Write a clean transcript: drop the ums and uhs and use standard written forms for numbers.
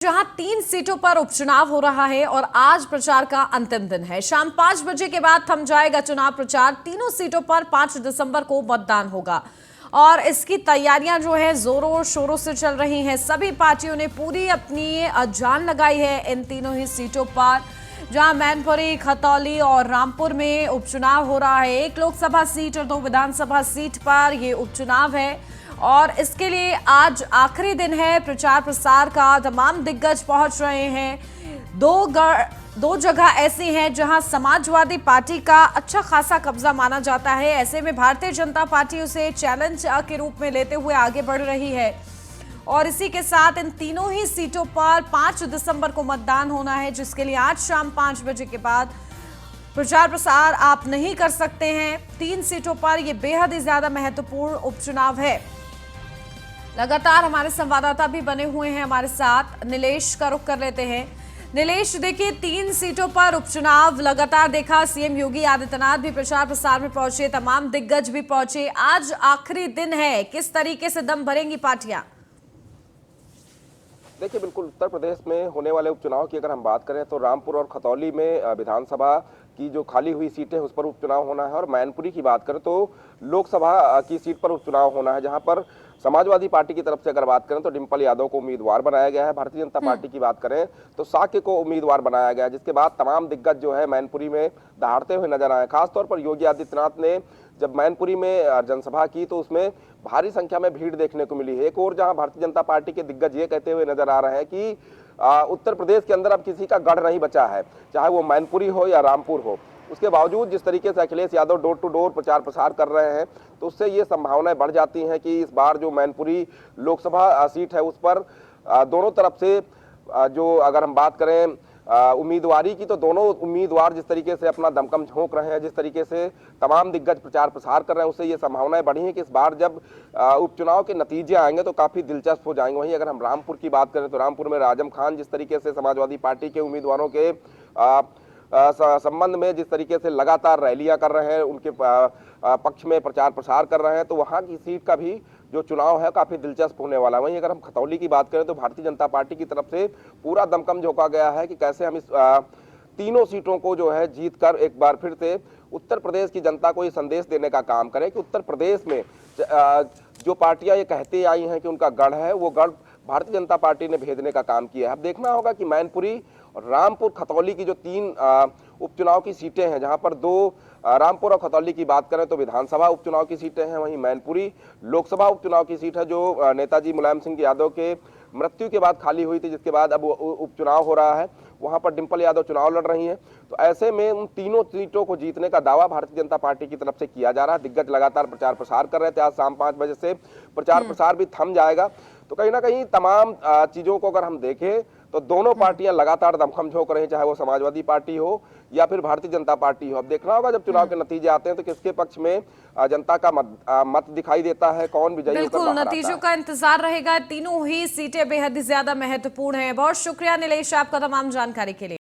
जहां 3 सीटों पर उपचुनाव हो रहा है और आज प्रचार का अंतिम दिन है। शाम 5 बजे के बाद थम जाएगा चुनाव प्रचार। तीनों सीटों पर 5 दिसंबर को मतदान होगा और इसकी तैयारियां जो है जोरों शोरों से चल रही हैं। सभी पार्टियों ने पूरी अपनी जान लगाई है इन तीनों ही सीटों पर, जहां मैनपुरी, खतौली और रामपुर में उपचुनाव हो रहा है। 1 लोकसभा सीट और 2 विधानसभा सीट पर यह उपचुनाव है और इसके लिए आज आखिरी दिन है प्रचार प्रसार का। तमाम दिग्गज पहुंच रहे हैं। दो जगह ऐसी हैं जहां समाजवादी पार्टी का अच्छा खासा कब्जा माना जाता है। ऐसे में भारतीय जनता पार्टी उसे चैलेंज के रूप में लेते हुए आगे बढ़ रही है और इसी के साथ इन तीनों ही सीटों पर 5 दिसंबर को मतदान होना है, जिसके लिए आज शाम 5 बजे के बाद प्रचार प्रसार आप नहीं कर सकते हैं। 3 सीटों पर यह बेहद ही ज्यादा महत्वपूर्ण उपचुनाव है। लगातार हमारे संवाददाता भी बने हुए हैं हमारे साथ। नीलेश का रुख कर लेते हैं। नीलेश, देखिए 3 सीटों पर उपचुनाव लगातार देखा। सीएम योगी आदित्यनाथ भी प्रचार प्रसार में पहुंचे, तमाम दिग्गज भी पहुंचे। आज आखिरी दिन है, किस तरीके से दम भरेंगी पार्टियां? देखिए, बिल्कुल उत्तर प्रदेश में होने वाले उपचुनाव की अगर हम बात करें तो रामपुर और खतौली में विधानसभा की जो खाली हुई सीटें उस पर उपचुनाव होना है और मैनपुरी की बात करें तो लोकसभा की सीट पर उपचुनाव होना है, जहां पर समाजवादी पार्टी की तरफ से अगर बात करें तो डिंपल यादव को उम्मीदवार बनाया गया है। भारतीय जनता पार्टी की बात करें तो साक्य को उम्मीदवार बनाया गया है, जिसके बाद तमाम दिग्गज जो है मैनपुरी में दहाड़ते हुए नजर आए। खासतौर पर योगी आदित्यनाथ ने जब मैनपुरी में जनसभा की तो उसमें भारी संख्या में भीड़ देखने को मिली है। एक और जहां भारतीय जनता पार्टी के दिग्गज ये कहते हुए नजर आ रहे हैं कि उत्तर प्रदेश के अंदर अब किसी का गढ़ नहीं बचा है, चाहे वो मैनपुरी हो या रामपुर हो। उसके बावजूद जिस तरीके से Akhilesh Yadav door to door प्रचार प्रसार कर रहे हैं तो उससे ये संभावनाएं बढ़ जाती हैं कि इस बार जो मैनपुरी लोकसभा सीट है उस पर दोनों तरफ से जो अगर हम बात करें उम्मीदवारी की, तो दोनों उम्मीदवार जिस तरीके से अपना दमखम झोंक रहे हैं, जिस तरीके से तमाम दिग्गज प्रचार प्रसार कर रहे हैं, उससे ये संभावनाएं बढ़ी हैं कि इस बार जब उपचुनाव के नतीजे आएंगे तो काफी दिलचस्प हो जाएंगे। वहीं अगर हम रामपुर की बात करें तो रामपुर में आजम खान जिस तरीके से समाजवादी पार्टी के उम्मीदवारों के संबंध में जिस तरीके से लगातार रैलियां कर रहे हैं, उनके पक्ष में प्रचार प्रसार कर रहे हैं, तो वहां की सीट का भी जो चुनाव है काफी दिलचस्प होने वाला है। वहीं अगर हम खतौली की बात करें तो भारतीय जनता पार्टी की तरफ से पूरा दमखम झोंका गया है कि कैसे हम इस तीनों सीटों को जो है जीतकर एक बार फिर से उत्तर प्रदेश की जनता को ये संदेश देने का काम करें कि उत्तर प्रदेश में जो पार्टियां ये कहते आई हैं कि उनका गढ़ है, वो गढ़ भारतीय जनता पार्टी ने भेदने का काम किया है। अब देखना होगा कि मैनपुरी और रामपुर खतौली की जो 3 उपचुनाव की सीटें हैं, जहां पर 2 रामपुर और खतौली की बात करें तो विधानसभा उपचुनाव की सीटें हैं, वहीं मैनपुरी लोकसभा उपचुनाव की सीट है जो नेताजी मुलायम सिंह यादव के मृत्यु के बाद खाली हुई थी, जिसके बाद अब उपचुनाव हो रहा है। वहां पर डिंपल यादव चुनाव लड़ रही हैं। तो ऐसे में उन तीनों सीटों को जीतने का दावा भारतीय जनता पार्टी की तरफ से किया जा रहा है। दिग्गज लगातार प्रचार प्रसार कर रहे थे। आज शाम 5 बजे से प्रचार प्रसार भी थम जाएगा। तो कहीं ना कहीं तमाम चीजों को अगर हम देखें तो दोनों पार्टियां लगातार दमखम झोंक रही हैं, चाहे वो समाजवादी पार्टी हो या फिर भारतीय जनता पार्टी हो। अब देखना होगा जब चुनाव के नतीजे आते हैं तो किसके पक्ष में जनता का मत दिखाई देता है, कौन विजयी होकर बाहर आता है। नतीजों का इंतजार रहेगा। तीनों ही सीटें बेहद ही ज्यादा महत्वपूर्ण है। बहुत शुक्रिया नीलेश आपका तमाम जानकारी के लिए।